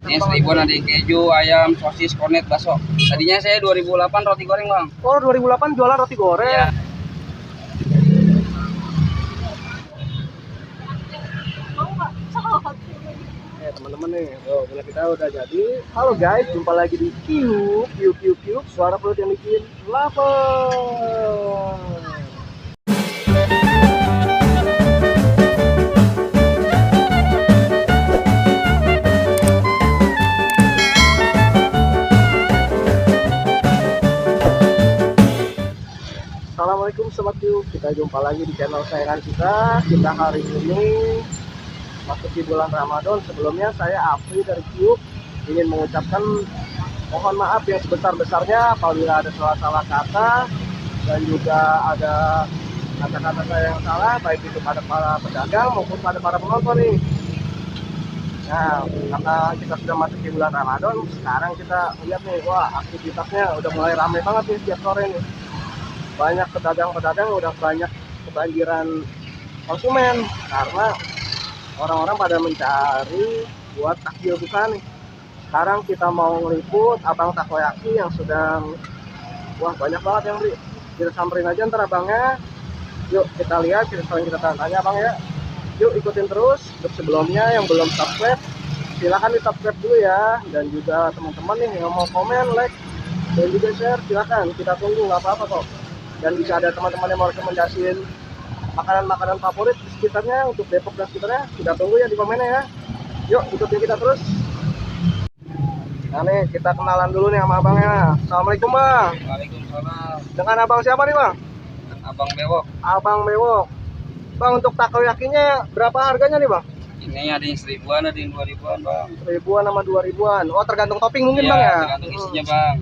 Ini 1000-an ada yang keju, ayam, sosis, kornet, bakso. Tadinya saya 2008 roti goreng bang. Oh 2008 jualan roti goreng. Iya. Teman-teman nih, gula kita udah jadi. Halo guys, jumpa lagi di Cube, suara perut yang bikin lapar. Assalamualaikum Sobat Cube, kita jumpa lagi di channel sayangan kita. Kita hari ini masuk di bulan Ramadan. Sebelumnya saya Afri dari Cube ingin mengucapkan mohon maaf yang sebesar-besarnya apabila ada salah-salah kata dan juga ada kata-kata saya yang salah, baik itu pada para pedagang maupun pada para penonton nih. Nah, karena kita sudah masuk di bulan Ramadan, sekarang kita lihat nih, wah aktivitasnya udah mulai ramai banget nih setiap sore nih. Banyak pedagang-pedagang udah banyak kebanjiran konsumen karena orang-orang pada mencari buat takjil buka nih. Sekarang kita mau ngeliput abang takoyaki yang sedang, wah banyak banget yang beli. Kita samperin aja ntar abangnya. Yuk kita lihat, kita tanya abang ya. Yuk ikutin terus. Untuk sebelumnya yang belum subscribe, silahkan di subscribe dulu ya. Dan juga teman-teman nih yang mau komen, like, dan juga share, silahkan. Kita tunggu, nggak apa-apa kok. Dan bisa ada teman-teman yang mau rekomendasiin makanan-makanan favorit di sekitarnya untuk Depok dan sekitarnya, kita tunggu ya di komennya ya. Yuk ikutin kita terus. Nah nih kita kenalan dulu nih sama abangnya. Assalamualaikum bang. Waalaikumsalam. Dengan abang siapa nih bang? Abang Bewok. Abang Bewok. Bang, untuk takoyakinya berapa harganya nih bang? Ini ada yang 1000-an, ada yang 2000-an bang. 1000-an sama 2000-an. Oh tergantung topping mungkin Iya, bang ya? tergantung isinya bang.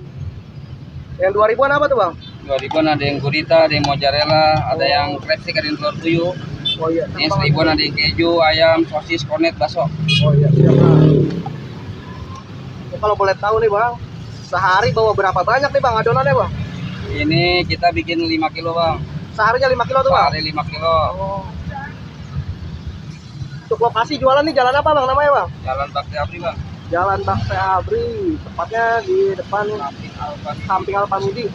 Yang 2000-an apa tuh bang? 2000-an ada yang gurita, ada yang mozzarella, ada yang crab stick, ada yang telur puyuh. Oh iya. Ini 1000-an ada yang keju, ayam, sosis, kornet, bakso. Oh iya siap bang. Kalau boleh tahu nih bang, sehari bawa berapa banyak nih bang adonannya bang? Ini kita bikin 5 kilo bang. Seharinya 5 kilo tuh bang? Sehari 5 kilo. Oh. Untuk lokasi jualan nih jalan apa bang namanya bang? Jalan Bakti Abri bang. Jalan Bakti Abri, tepatnya di depan samping Alpamidi.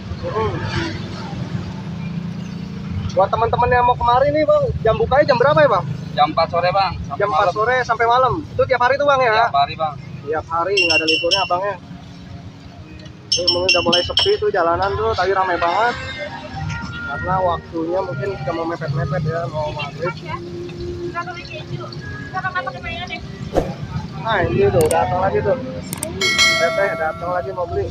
Buat teman-teman yang mau kemari nih bang, jam bukanya jam berapa ya bang? Jam 4 sore bang. Jam 4 sore sampai malam. Itu tiap hari tuh bang ya? Tiap hari bang. Tiap hari, nggak ada liburnya abangnya. Ini mungkin udah mulai sepi tuh jalanan tuh, tadi ramai banget. Karena waktunya mungkin udah mau mepet-mepet ya, mau maghrib. Nah ini tuh, datang lagi tuh. Teteh datang lagi mau beli.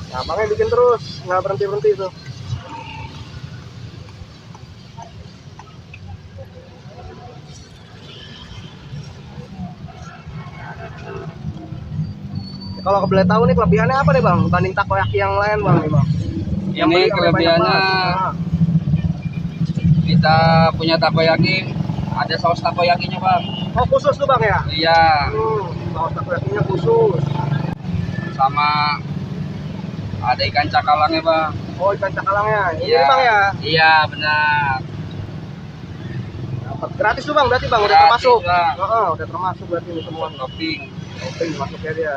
Nah, abangnya bikin terus, nggak berhenti-berhenti tuh. Kalau boleh tahu nih kelebihannya apa nih bang, banding takoyaki yang lain bang nih bang? Ini kelebihannya kita punya takoyaki, ada saus takoyakinya bang. Oh khusus tuh bang ya? Iya. Saus takoyakinya khusus. Sama ada ikan cakalangnya bang. Oh ikan cakalangnya, ini Iya. bang ya? Iya benar. Dapat gratis tuh bang, berarti bang udah Gratis, termasuk. Bang. Udah termasuk berarti ini semua. Topping. Topping masuknya dia.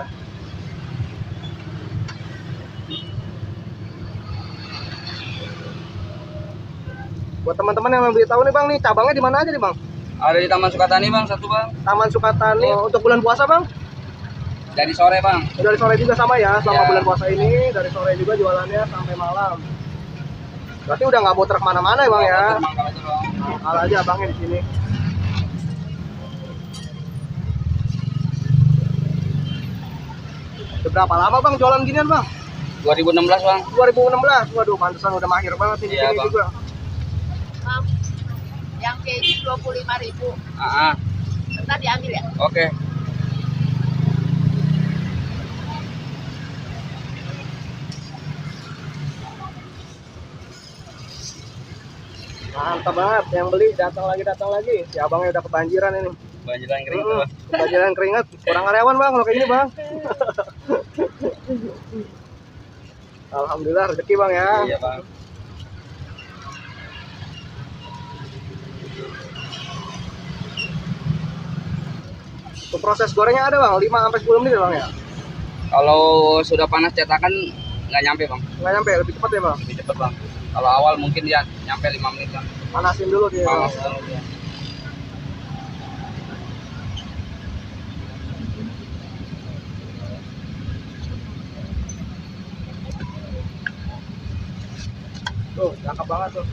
Buat teman-teman yang mau tahu nih bang, nih cabangnya di mana aja nih bang? Ada di Taman Sukatani bang, satu bang. Taman Sukatani. Untuk bulan puasa bang? Dari sore bang. Dari sore juga sama ya, selama Ya. bulan puasa ini dari sore juga jualannya sampai malam. Berarti udah nggak muter kemana-mana ya bang ya? Mangkal aja bang. Mangkal aja abangnya di sini. Udah berapa lama bang jualan ginian bang? 2016 bang. 2016. Waduh, pantesan udah mahir banget ini Iya, sini Bang. juga. Yang keju 25.000. Ah, Bentar diambil ya. oke. Mantap banget, yang beli datang lagi. Si abangnya udah kebanjiran ini. Banjiran kering tuh bang. Kebanjiran keringat, kurang karyawan bang kalau kayak gini bang. Alhamdulillah rezeki bang ya. Iya bang. Untuk proses gorengnya ada bang, 5 sampai 10 menit bang ya? Kalau sudah panas cetakan nggak nyampe bang, Nggak nyampe, lebih cepat ya bang? lebih cepet bang. Kalau awal mungkin dia nyampe 5 menit bang. Panasin dulu dia. Panas dulu dia. Tuh, cakep banget tuh.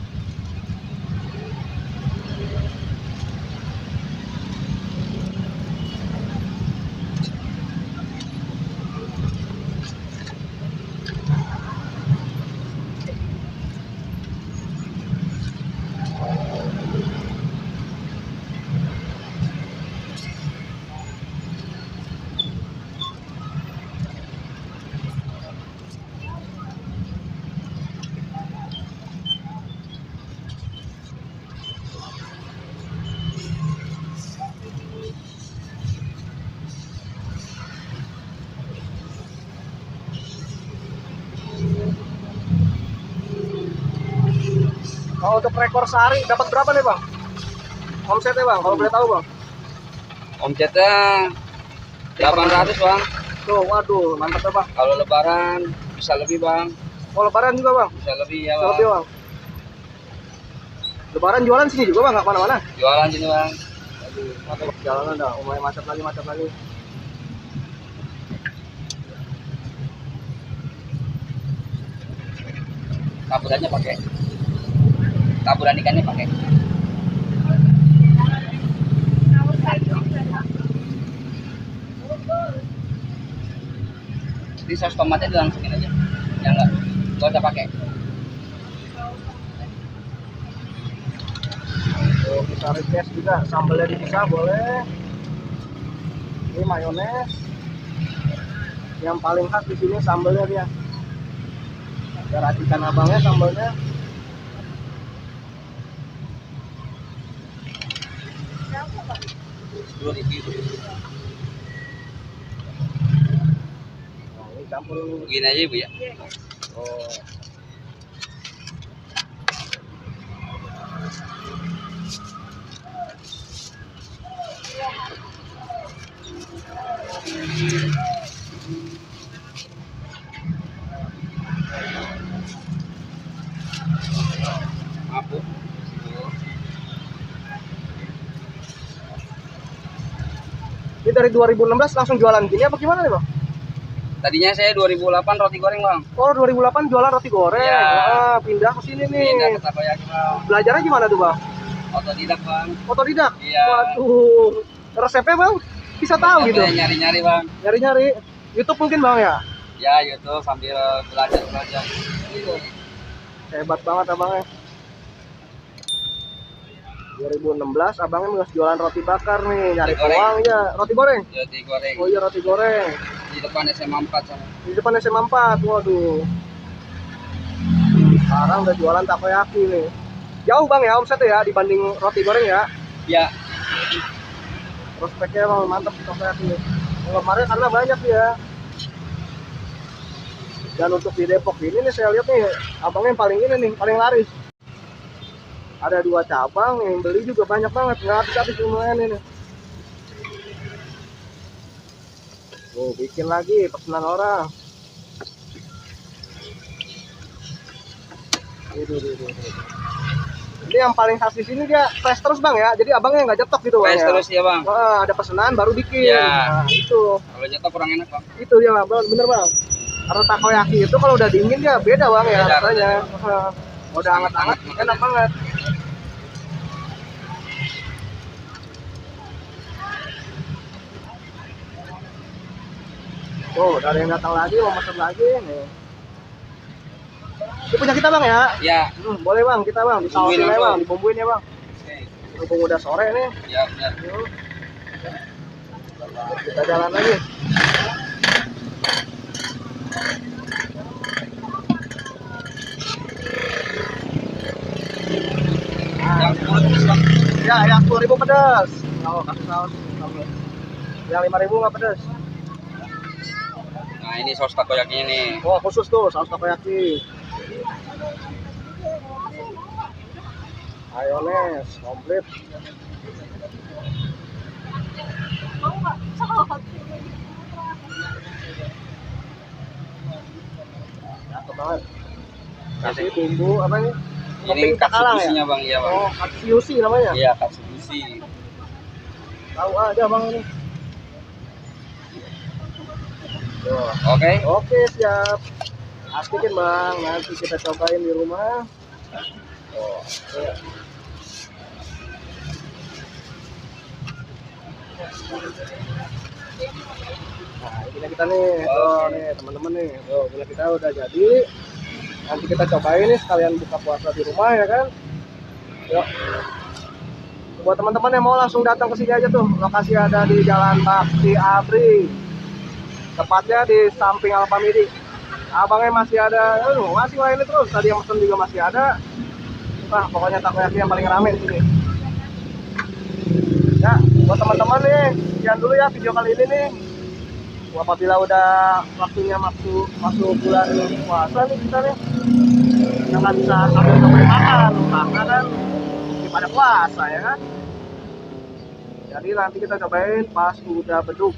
Kalau untuk rekor sehari dapat berapa nih bang? Omsetnya bang, kalau boleh tahu bang? Omsetnya 800 bang. Tuh, waduh, mantap ya bang. Kalau lebaran bisa lebih bang, Mau lebaran juga bang? bisa lebih ya Bisa bang. lebih bang. Lebaran jualan sini juga bang, nggak kemana-mana? Jualan sini bang. Aduh, mantap jalanan dah, mulai macet lagi, macet lagi. Taburannya pakai, taburan ikannya pakai. Di saus tomatnya dilangsungin aja, ya nggak usah pakai. Tuh, bisa request juga, sambalnya bisa boleh. Ini mayones. Yang paling khas di sini sambalnya dia. Ada racikan abangnya sambalnya. Dulu review. Nah, ini campur ini. Begini aja ibu ya. Oh. Maaf bu. Ini dari 2016 langsung jualan gini apa gimana nih bang? Tadinya saya 2008 roti goreng bang. Oh 2008 jualan roti goreng. Iya. Ah, pindah ke sini nih. Pindah ke takoyaki bang. Belajarnya gimana tuh bang? Otodidak bang. Otodidak? Iya. Waduh, resepnya bang bisa tahu gitu? Nyari-nyari bang. Nyari-nyari YouTube mungkin bang ya? Ya YouTube sambil belajar. Hebat banget abangnya. 2016 abangnya masih jualan roti bakar nih, nyari Roti goreng. uang ya. Roti goreng? Roti goreng. Oh iya roti goreng. Di depan SMA 4 sama. Di depan SMA 4, waduh. Sekarang udah jualan takoyaki nih. Jauh bang ya omsetnya ya dibanding roti goreng ya. Ya. Prospeknya emang mantap takoyaki. Kemarin karena banyak ya. Dan untuk di Depok ini nih saya lihat nih abangnya yang paling ini nih, paling laris. Ada 2 cabang, yang beli juga banyak banget, nggak habis-habis lumayan ini. Oh, bikin lagi pesanan orang. Ini yang paling khas di sini dia fresh terus bang ya, jadi abangnya nggak jetok gitu bang. Fresh terus ya bang. Wah, ada pesanan baru bikin. Ya. Nah itu, Kalau nyetok kurang enak bang. itu ya bang, bener bang. Karena takoyaki itu kalau udah dingin ya beda bang ya Beda, rasanya. Udah hangat-hangat enak banget. Tuh, ada yang datang lagi, mau pesan lagi nih. Ini punya kita bang ya? Ya. Boleh bang, kita bang, disausin Bumbuin aja langsung. bang, dibumbuin ya bang. Mumpung udah sore nih. Ya benar. Yuk. Kita jalan lagi. Yang 10 pedas bang. Ya, yang 10.000 pedas. Oh, kasih saus. Yang 5.000 nggak pedas. Nah ini saus takoyakinya nih. Oh, khusus tuh saus takoyaki. Mayones komplit. Kasih bumbu apa nih? Ini Topping cakalang ya? katsuobushi-nya bang, iya bang. Oh, katsuobushi namanya. Iya katsuobushi. Tahu aja bang ini. Tuh. Oke. Oke siap. Asikin bang, nanti kita cobain di rumah. Oh, ya. Nah, ini kita nih, tuh nih teman-teman nih, tuh punya kita udah jadi. Nanti kita cobain nih sekalian buka puasa di rumah ya kan. Yuk. Buat teman-teman yang mau langsung datang ke sini aja tuh, lokasi ada di Jalan Bakti Abri, tepatnya di samping Alfamidi. Abangnya masih ada, masih lainnya terus. Tadi yang pesen juga masih ada. Nah, pokoknya takoyaki yang paling rame di sini. Ya, buat teman-teman nih, sekian dulu ya video kali ini nih. Apabila udah waktunya masuk bulan puasa nih kita nih, kita nggak bisa sambil makan karena kan pada puasa ya kan. Jadi nanti kita cobain pas udah beduk.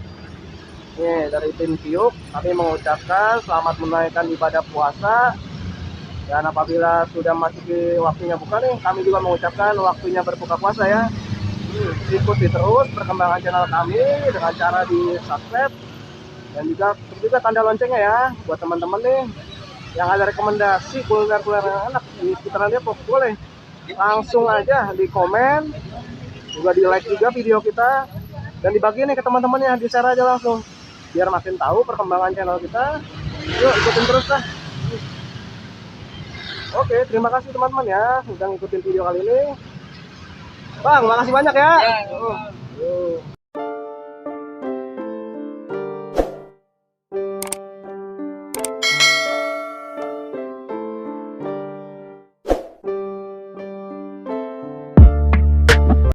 Nih dari tim Tiuk kami mengucapkan selamat menunaikan ibadah puasa. Dan apabila sudah masuk waktunya buka nih, kami juga mengucapkan waktunya berbuka puasa ya. Ikuti terus perkembangan channel kami dengan cara di subscribe dan juga tanda loncengnya ya buat teman-teman nih yang ada rekomendasi kuliner-kuliner yang enak di sekitaran Depok, boleh langsung aja di komen, juga di like juga video kita dan dibagi nih ke teman-teman, yang di share aja langsung biar makin tahu perkembangan channel kita. Yuk ikutin terus lah. Oke, terima kasih teman-teman ya udah ngikutin video kali ini. Bang, makasih banyak ya. Ya, Yuk.